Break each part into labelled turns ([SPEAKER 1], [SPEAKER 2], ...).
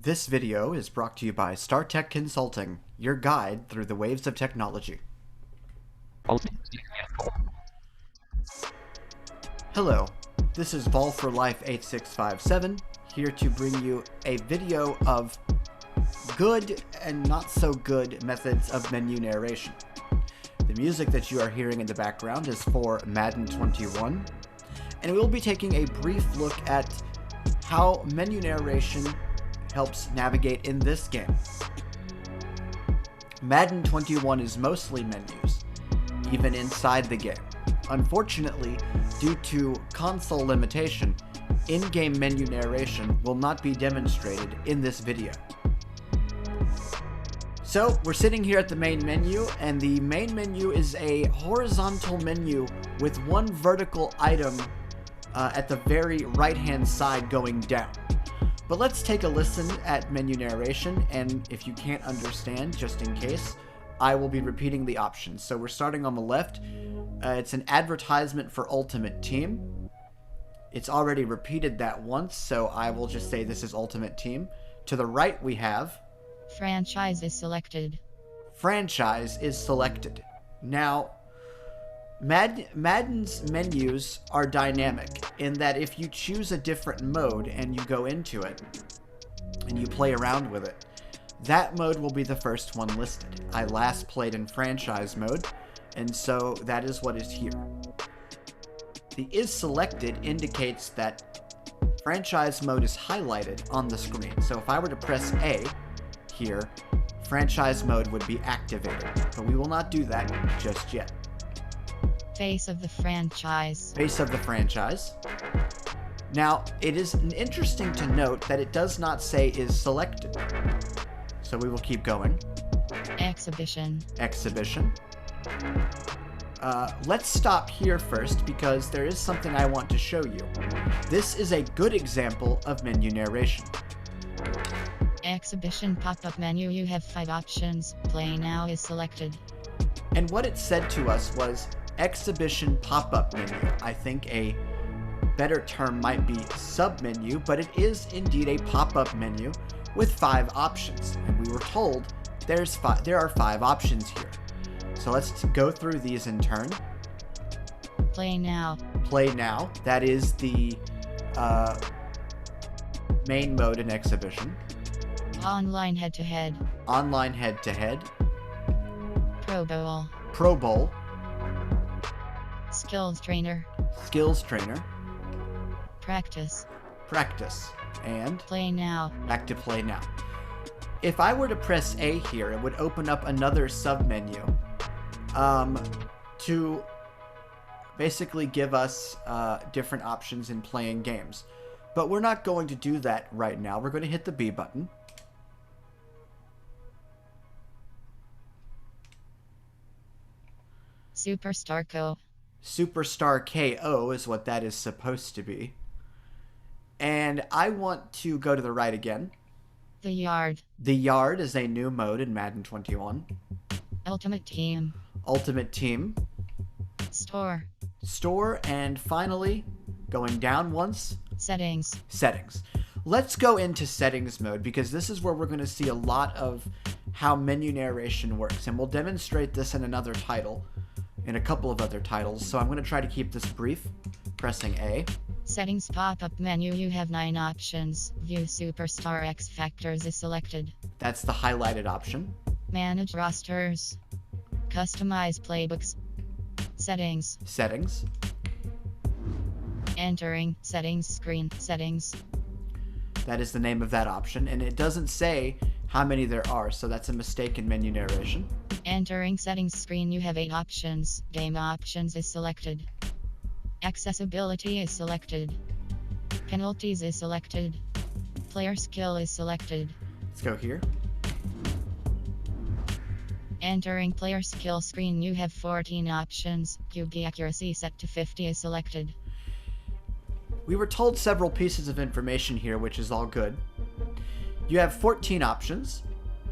[SPEAKER 1] This video is brought to you by StarTech Consulting, your guide through the waves of technology. Hello, this is Vol for Life 8657, here to bring you a video of good and not so good methods of menu narration. The music that you are hearing in the background is for Madden 21, and we will be taking a brief look at how menu narration helps navigate in this game. Madden 21 is mostly menus, even inside the game. Unfortunately, due to console limitation, in-game menu narration will not be demonstrated in this video. So, we're sitting here at the main menu, and the main menu is a horizontal menu with one vertical item at the very right-hand side going down. But let's take a listen at menu narration, and if you can't understand, just in case, I will be repeating the options. So we're starting on the left. It's an advertisement for Ultimate Team. It's already repeated that once, so I will just say this is Ultimate Team. To the right we have...
[SPEAKER 2] Franchise is selected.
[SPEAKER 1] Franchise is selected. Now, Madden's menus are dynamic in that if you choose a different mode and you go into it and you play around with it, that mode will be the first one listed. I last played in franchise mode, and so that is what is here. The is selected indicates that franchise mode is highlighted on the screen. So if I were to press A here, franchise mode would be activated, but we will not do that just yet.
[SPEAKER 2] Face of the franchise.
[SPEAKER 1] Face of the franchise. Now, it is interesting to note that it does not say is selected. So we will keep going.
[SPEAKER 2] Exhibition.
[SPEAKER 1] Exhibition. Let's stop here first because there is something I want to show you. This is a good example of menu narration.
[SPEAKER 2] Exhibition pop-up menu. You have 5 options. Play now is selected.
[SPEAKER 1] And what it said to us was exhibition pop-up menu. I think a better term might be sub-menu, but it is indeed a pop-up menu with 5 options. And we were told there are 5 options here. So let's go through these in turn.
[SPEAKER 2] Play now.
[SPEAKER 1] Play now. That is the main mode in exhibition.
[SPEAKER 2] Online head-to-head.
[SPEAKER 1] Online head-to-head.
[SPEAKER 2] Pro Bowl.
[SPEAKER 1] Pro Bowl.
[SPEAKER 2] Skills trainer.
[SPEAKER 1] Skills trainer.
[SPEAKER 2] Practice.
[SPEAKER 1] Practice. And
[SPEAKER 2] Play now.
[SPEAKER 1] back to play now. If I were to press A here, it would open up another sub-menu to basically give us different options in playing games. But we're not going to do that right now. We're going to hit the B button.
[SPEAKER 2] Superstar Co.
[SPEAKER 1] Superstar KO is what that is supposed to be. And I want to go to the right again.
[SPEAKER 2] The Yard.
[SPEAKER 1] The Yard is a new mode in Madden 21.
[SPEAKER 2] Ultimate Team.
[SPEAKER 1] Ultimate Team.
[SPEAKER 2] Store.
[SPEAKER 1] Store, and finally, going down once,
[SPEAKER 2] Settings.
[SPEAKER 1] Settings. Let's go into Settings mode because this is where we're going to see a lot of how menu narration works. And we'll demonstrate this in another title, in a couple of other titles. So I'm going to try to keep this brief, pressing A.
[SPEAKER 2] Settings pop-up menu. You have 9 options. View Superstar X Factors is selected.
[SPEAKER 1] That's the highlighted option.
[SPEAKER 2] Manage rosters. Customize playbooks. Settings.
[SPEAKER 1] Settings.
[SPEAKER 2] Entering settings screen. Settings.
[SPEAKER 1] That is the name of that option, and it doesn't say how many there are, so that's a mistake in menu narration.
[SPEAKER 2] Entering settings screen. You have 8 options. Game options is selected. Accessibility is selected. Penalties is selected. Player skill is selected.
[SPEAKER 1] Let's go here.
[SPEAKER 2] Entering player skill screen. You have 14 options. QB accuracy set to 50 is selected.
[SPEAKER 1] We were told several pieces of information here, which is all good. You have 14 options.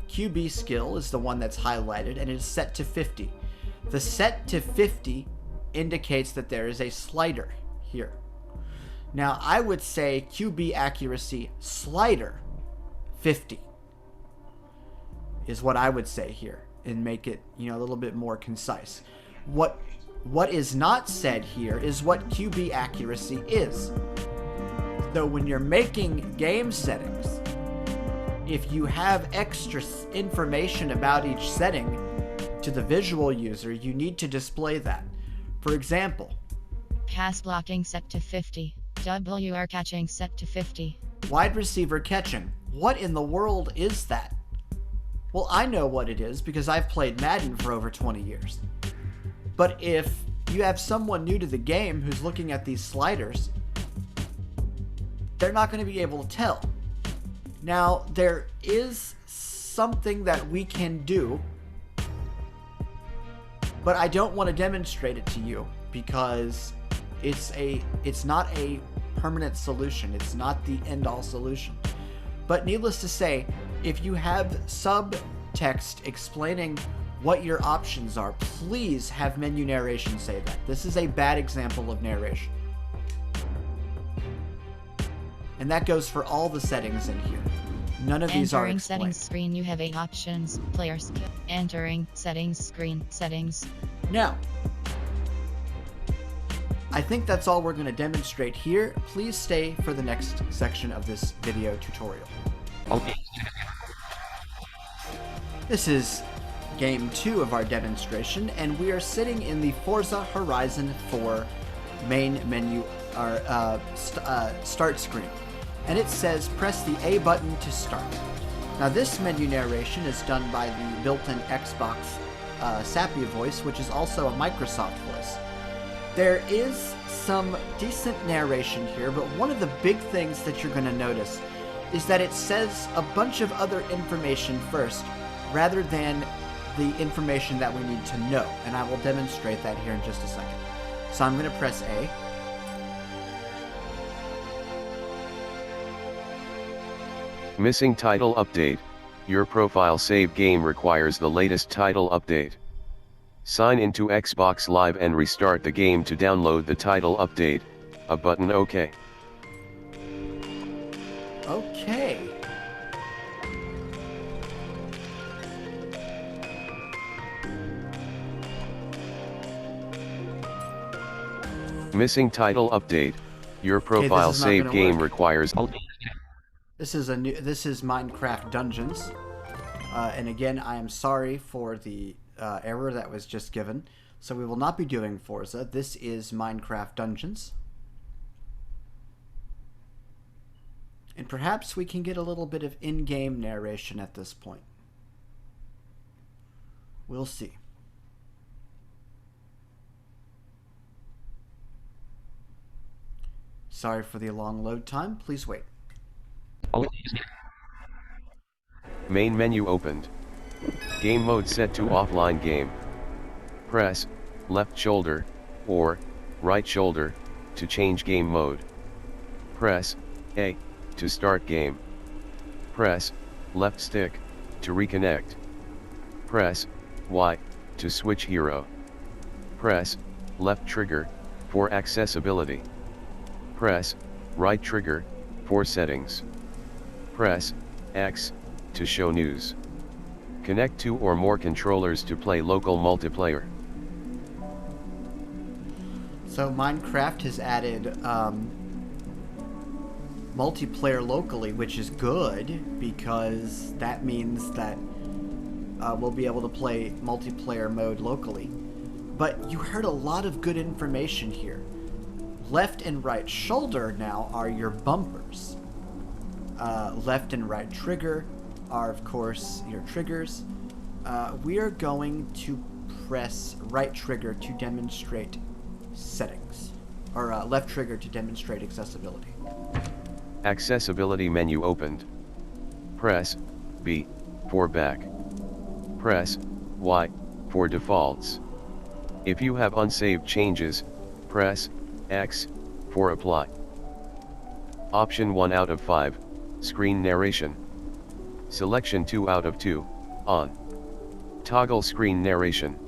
[SPEAKER 1] QB skill is the one that's highlighted, and it is set to 50. The set to 50 indicates that there is a slider here. Now, I would say QB accuracy slider 50 is what I would say here, and make it, a little bit more concise. What is not said here is what QB accuracy is. So when you're making game settings, if you have extra information about each setting to the visual user, you need to display that. For example,
[SPEAKER 2] pass blocking set to 50, WR catching set to 50,
[SPEAKER 1] wide receiver catching. What in the world is that? Well, I know what it is because I've played Madden for over 20 years. But if you have someone new to the game who's looking at these sliders, they're not going to be able to tell. Now, there is something that we can do, but I don't want to demonstrate it to you because it's not a permanent solution. It's not the end-all solution. But needless to say, if you have subtext explaining what your options are, please have menu narration say that. This is a bad example of narration. And that goes for all the settings in here. None of these are
[SPEAKER 2] entering
[SPEAKER 1] explained.
[SPEAKER 2] settings screen, you have 8 options. Player skill. Entering settings screen. Settings.
[SPEAKER 1] Now, I think that's all we're going to demonstrate here. Please stay for the next section of this video tutorial.
[SPEAKER 3] Okay.
[SPEAKER 1] This is game 2 of our demonstration, and we are sitting in the Forza Horizon 4 main menu, or start screen. And it says press the A button to start. Now this menu narration is done by the built-in Xbox Sapia voice, which is also a Microsoft voice. There is some decent narration here, but one of the big things that you're going to notice is that it says a bunch of other information first, rather than the information that we need to know. And I will demonstrate that here in just a second. So I'm going to press A.
[SPEAKER 3] Missing title update. Your profile save game requires the latest title update. Sign into Xbox Live and restart the game to download the title update. A button OK.
[SPEAKER 1] Okay.
[SPEAKER 3] Missing title update. Your profile save game requires.
[SPEAKER 1] This is Minecraft Dungeons, and again, I am sorry for the error that was just given. So we will not be doing Forza. This is Minecraft Dungeons, and perhaps we can get a little bit of in-game narration at this point. We'll see. Sorry for the long load time. Please wait.
[SPEAKER 3] Main menu opened. Game mode set to offline game. Press left shoulder or right shoulder to change game mode. Press A to start game. Press left stick to reconnect. Press Y to switch hero. Press left trigger for accessibility. Press right trigger for settings. Press X to show news. Connect 2 or more controllers to play local multiplayer.
[SPEAKER 1] So Minecraft has added multiplayer locally, which is good because that means that we'll be able to play multiplayer mode locally. But you heard a lot of good information here. Left and right shoulder now are your bumpers. Left and right trigger are, of course, your triggers. We are going to press right trigger to demonstrate settings, or left trigger to demonstrate accessibility.
[SPEAKER 3] Accessibility menu opened. Press B for back. Press Y for defaults. If you have unsaved changes, press X for apply. Option 1 out of 5, screen narration. Selection 2 out of 2, on. Toggle screen narration.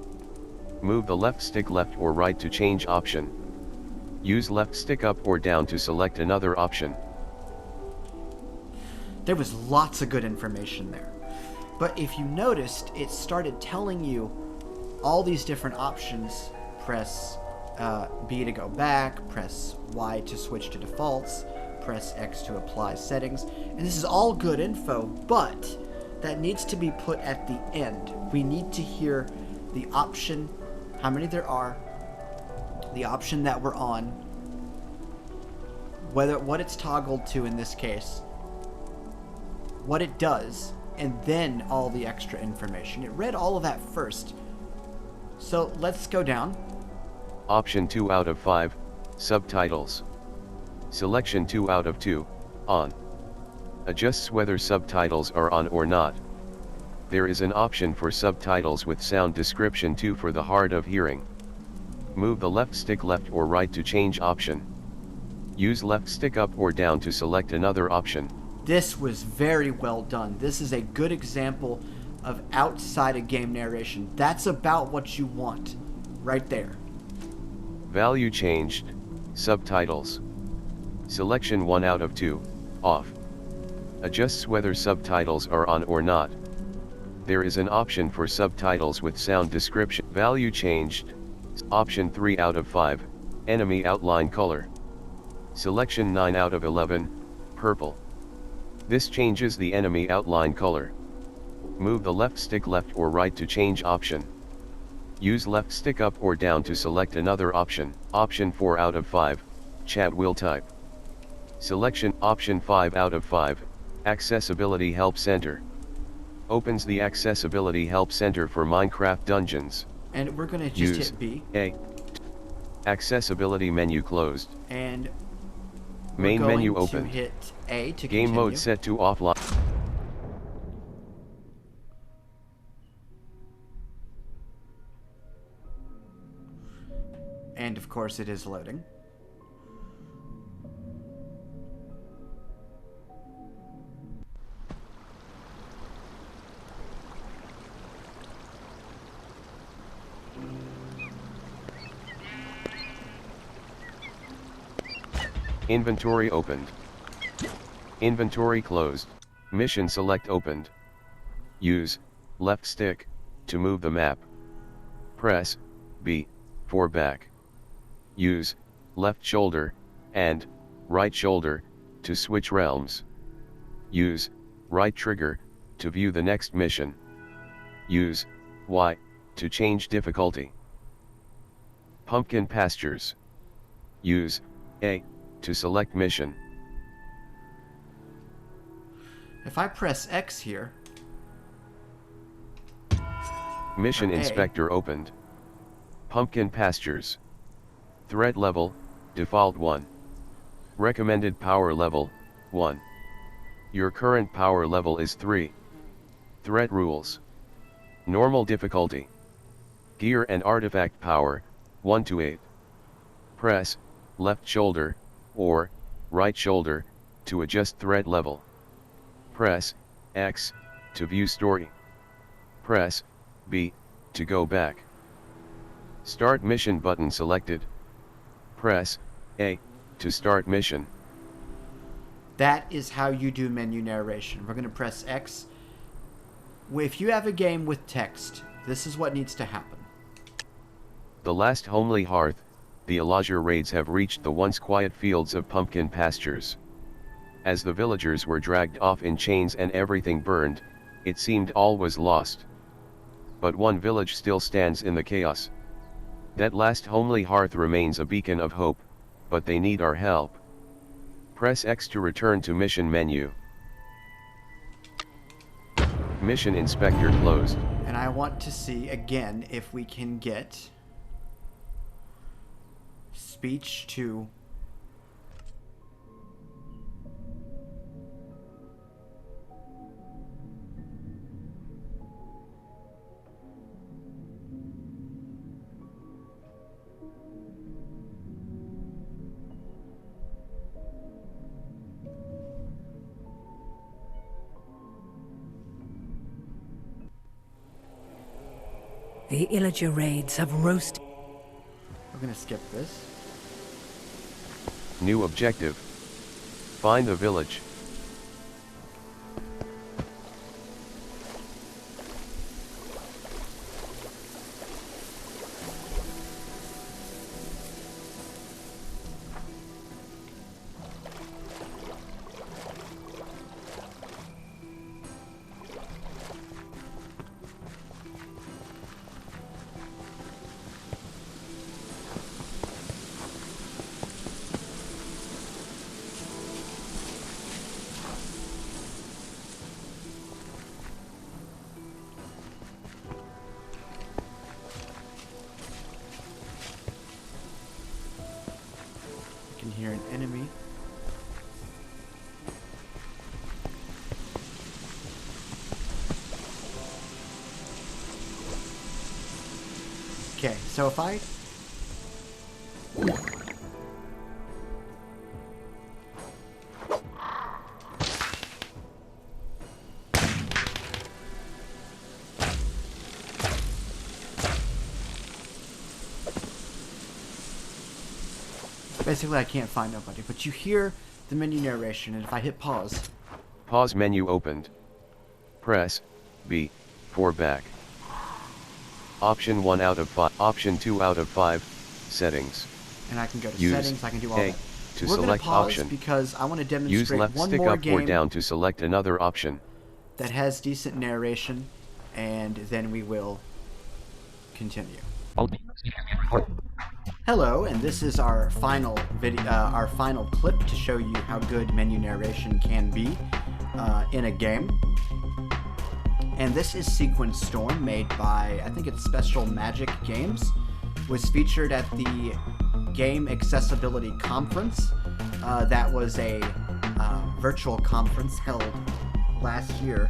[SPEAKER 3] Move the left stick left or right to change option. Use left stick up or down to select another option.
[SPEAKER 1] There was lots of good information there. But if you noticed, it started telling you all these different options. Press B to go back, press Y to switch to defaults, press X to apply settings. And this is all good info, but that needs to be put at the end. We need to hear the option, how many there are, the option that we're on, what it's toggled to in this case, what it does, and then all the extra information. It read all of that first. So let's go down.
[SPEAKER 3] Option 2 out of 5, subtitles. Selection 2 out of 2, on. Adjusts whether subtitles are on or not. There is an option for subtitles with sound description 2 for the hard of hearing. Move the left stick left or right to change option. Use left stick up or down to select another option.
[SPEAKER 1] This was very well done. This is a good example of outside of game narration. That's about what you want, right there.
[SPEAKER 3] Value changed, subtitles. Selection 1 out of 2, off. Adjusts whether subtitles are on or not. There is an option for subtitles with sound description. Value changed. Option 3 out of 5, enemy outline color. Selection 9 out of 11, purple. This changes the enemy outline color. Move the left stick left or right to change option. Use left stick up or down to select another option. Option 4 out of 5, chat wheel type. Selection option 5 out of 5, accessibility help center. Opens the accessibility help center for Minecraft Dungeons.
[SPEAKER 1] And we're going to just
[SPEAKER 3] Use
[SPEAKER 1] hit B.
[SPEAKER 3] A. Accessibility menu closed.
[SPEAKER 1] And
[SPEAKER 3] main
[SPEAKER 1] we're going
[SPEAKER 3] menu
[SPEAKER 1] to
[SPEAKER 3] opened.
[SPEAKER 1] hit A to
[SPEAKER 3] Game
[SPEAKER 1] continue.
[SPEAKER 3] mode set to offline.
[SPEAKER 1] And of course it is loading.
[SPEAKER 3] Inventory opened. Inventory closed. Mission select opened. Use left stick to move the map. Press B for back. Use left shoulder and right shoulder to switch realms. Use right trigger to view the next mission. Use Y to change difficulty. Pumpkin pastures. Use A to select mission.
[SPEAKER 1] If I press X here,
[SPEAKER 3] Mission
[SPEAKER 1] or A.
[SPEAKER 3] inspector opened. Pumpkin pastures. Threat level, default 1. Recommended power level, 1. Your current power level is 3. Threat rules. Normal difficulty. Gear and artifact power, 1 to 8. Press left shoulder or right shoulder to adjust threat level. Press X to view story. Press B to go back. Start mission button selected. Press A to start mission.
[SPEAKER 1] that is how you do menu narration. We're going to press X. If you have a game with text, this is what needs to happen.
[SPEAKER 3] The last homely hearth, the Elijah raids have reached the once quiet fields of pumpkin pastures. As the villagers were dragged off in chains and everything burned, it seemed all was lost. But one village still stands in the chaos. That last homely hearth remains a beacon of hope, but they need our help. Press X to return to mission menu. Mission inspector closed.
[SPEAKER 1] And I want to see again if we can get speech to
[SPEAKER 4] The Illager raids have roasted.
[SPEAKER 1] we're going to skip this.
[SPEAKER 3] New objective. Find the village.
[SPEAKER 1] So if I... Basically, I can't find nobody, but you hear the menu narration, and if I hit pause...
[SPEAKER 3] Pause menu opened. Press B for back. Option 1 out of 5. Option 2 out of 5. Settings.
[SPEAKER 1] And I can go to
[SPEAKER 3] Use
[SPEAKER 1] settings, I can do all
[SPEAKER 3] A
[SPEAKER 1] that.
[SPEAKER 3] to
[SPEAKER 1] We're
[SPEAKER 3] select
[SPEAKER 1] gonna pause
[SPEAKER 3] option.
[SPEAKER 1] because I want to
[SPEAKER 3] Use
[SPEAKER 1] demonstrate
[SPEAKER 3] left
[SPEAKER 1] one
[SPEAKER 3] stick
[SPEAKER 1] more
[SPEAKER 3] up or
[SPEAKER 1] game
[SPEAKER 3] down to select another option.
[SPEAKER 1] that has decent narration, and then we will continue. Hello, and this is our final video, our final clip to show you how good menu narration can be in a game. And this is Sequence Storm, made by, I think it's Special Magic Games. Was featured at the Game Accessibility Conference. That was a virtual conference held last year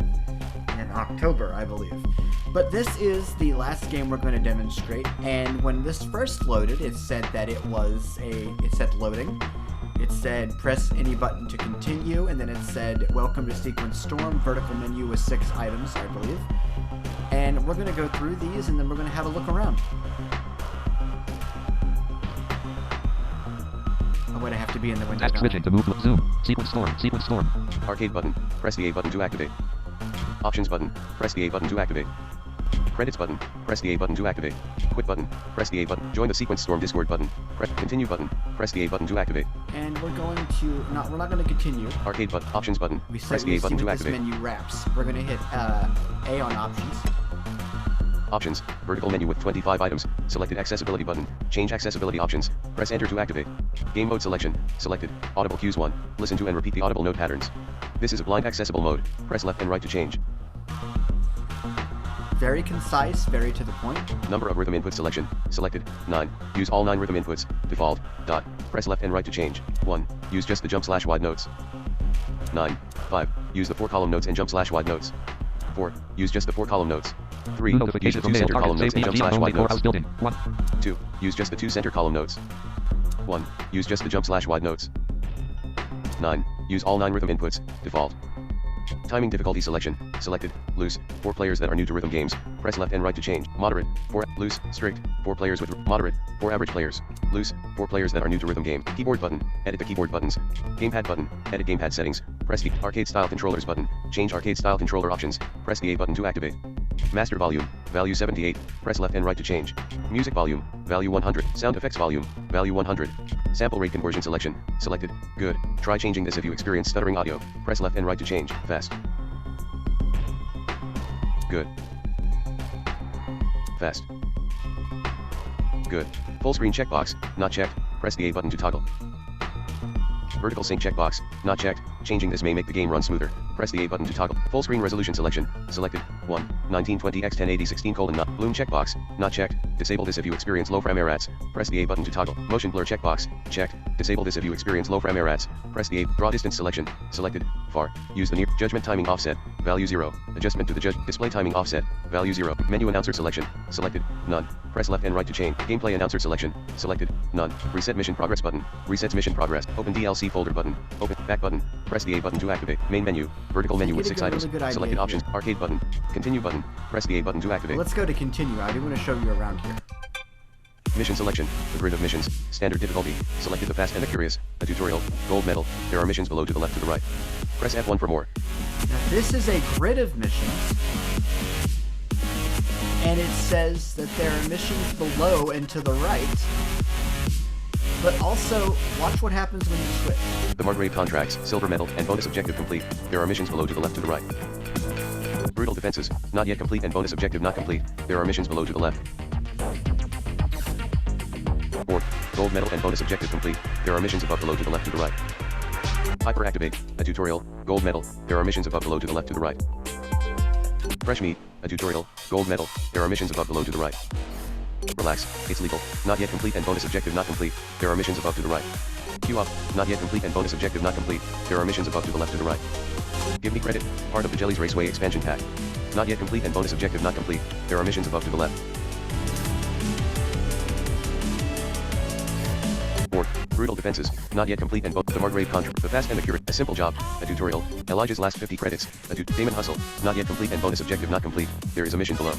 [SPEAKER 1] in October, I believe. But this is the last game we're going to demonstrate, and when this first loaded, it said that it said loading. It said press any button to continue, and then it said welcome to Sequence Storm, vertical menu with 6 items, I believe. And we're going to go through these, and then we're going to have a look around. I'm going to have to be in the window.
[SPEAKER 5] Switching to move, zoom, sequence storm.
[SPEAKER 3] Arcade button, press the A button to activate. Options button, press the A button to activate. Credits button, press the A button to activate. Quit button, press the A button. Join the Sequence Storm Discord button. Press continue button, press the A button to activate.
[SPEAKER 1] And we're going to we're not going to continue.
[SPEAKER 3] Arcade button, options button,
[SPEAKER 1] We
[SPEAKER 3] press
[SPEAKER 1] said
[SPEAKER 3] the
[SPEAKER 1] we
[SPEAKER 3] A
[SPEAKER 1] see
[SPEAKER 3] button to
[SPEAKER 1] what this
[SPEAKER 3] activate.
[SPEAKER 1] menu wraps. We're going to hit A on options.
[SPEAKER 3] Options, vertical menu with 25 items. Selected accessibility button. Change accessibility options. Press enter to activate. Game mode selection. Selected. Audible cues 1. Listen to and repeat the audible note patterns. This is a blind accessible mode. Press left and right to change.
[SPEAKER 1] Very concise, very to the point.
[SPEAKER 3] Number of rhythm input selection. Selected. 9. Use all 9 rhythm inputs. Default. Dot. Press left and right to change. 1. Use just the jump/wide notes. 9. 5. Use the 4 column notes and jump/wide notes. 4. Use just the 4 column notes. 3. Use the 2 center column notes and jump/wide notes. 2. Use just the 2 center column notes. 1. Use just the jump/wide notes. 9. Use all 9 rhythm inputs. Default. Timing difficulty selection. Selected. Loose. 4 players that are new to rhythm games. Press left and right to change. Moderate. 4. Loose. Strict. 4 players with moderate. 4 average players. Loose. 4 players that are new to rhythm game. Keyboard button. Edit the keyboard buttons. Gamepad button. Edit gamepad settings. Press the arcade style controllers button. Change arcade style controller options. Press the A button to activate. Master volume. Value 78. Press left and right to change. Music volume. Value 100. Sound effects volume. Value 100. Sample rate conversion selection. Selected. Good. Try changing this if you experience stuttering audio. Press left and right to change. Fast. Good. Fast. Good. Full screen checkbox. Not checked. Press the A button to toggle. Vertical sync checkbox. Not checked. Changing this may make the game run smoother. Press the A button to toggle. Full screen resolution selection. Selected. 1. 1920 x 1080 16:9. Bloom checkbox. Not checked. Disable this if you experience low frame errors. Press the A button to toggle. Motion blur checkbox. Checked. Disable this if you experience low frame errors. Press the A. Draw distance selection. Selected. Far. Use the near. Judgment timing offset. Value 0. Adjustment to the display timing offset. Value 0. Menu announcer selection. Selected. None. Press left and right to change. Gameplay announcer selection. Selected. None. Reset mission progress button. Resets mission progress. Open DLC folder button. Open. Back button. Press the A button to activate. Main menu. Vertical menu with 6 items. Selected options. Arcade button. Continue button. Press the A button to activate.
[SPEAKER 1] Let's go to continue. I do want to show you around here.
[SPEAKER 3] Mission selection. The grid of missions. Standard difficulty. Selected the fast and the curious. A tutorial. Gold medal. There are missions below to the left to the right. Press F1 for more.
[SPEAKER 1] Now, this is a grid of missions. And it says that there are missions below and to the right. But also, watch what happens when you switch.
[SPEAKER 3] The Margrave contracts, silver medal, and bonus objective complete. There are missions below to the left to the right. Brutal defenses, not yet complete and bonus objective not complete. There are missions below to the left. 4. Gold medal and bonus objective complete. There are missions above below to the left to the right. Hyperactivate, a tutorial, gold medal. There are missions above below to the left to the right. Fresh meat, a tutorial, gold medal. There are missions above below to the right. Relax, it's legal, not yet complete and bonus objective not complete. There are missions above to the right. Queue up, not yet complete and bonus objective not complete. There are missions above to the left to the right. Give me credit, part of the Jellies Raceway expansion pack. Not yet complete and bonus objective not complete. There are missions above to the left. Brutal defenses, not yet complete and both. The Margrave contract. The fast and accurate. A simple job. A tutorial. Elijah's last 50 credits. Payment hustle. Not yet complete and bonus objective not complete. There is a mission below.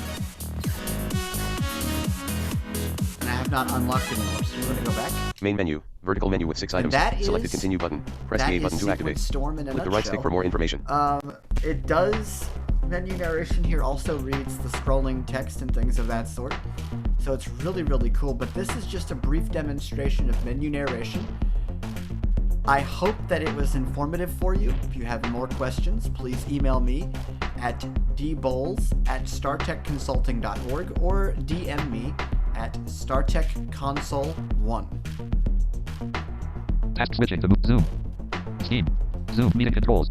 [SPEAKER 1] And I have not unlocked anymore, so we're going to go back.
[SPEAKER 3] Main menu. Vertical menu with 6 items.
[SPEAKER 1] That
[SPEAKER 3] Selected
[SPEAKER 1] is-
[SPEAKER 3] continue button. Press the A button to activate.
[SPEAKER 1] Storm in a
[SPEAKER 3] Click the right stick for
[SPEAKER 1] nutshell.
[SPEAKER 3] more information.
[SPEAKER 1] It does, menu narration here also reads the scrolling text and things of that sort. So it's really, really cool. But this is just a brief demonstration of menu narration. I hope that it was informative for you. If you have more questions, please email me at dbowles@startechconsulting.org or DM me at StarTechConsole1.
[SPEAKER 5] Task switching to Zoom. Steam. Zoom meeting controls.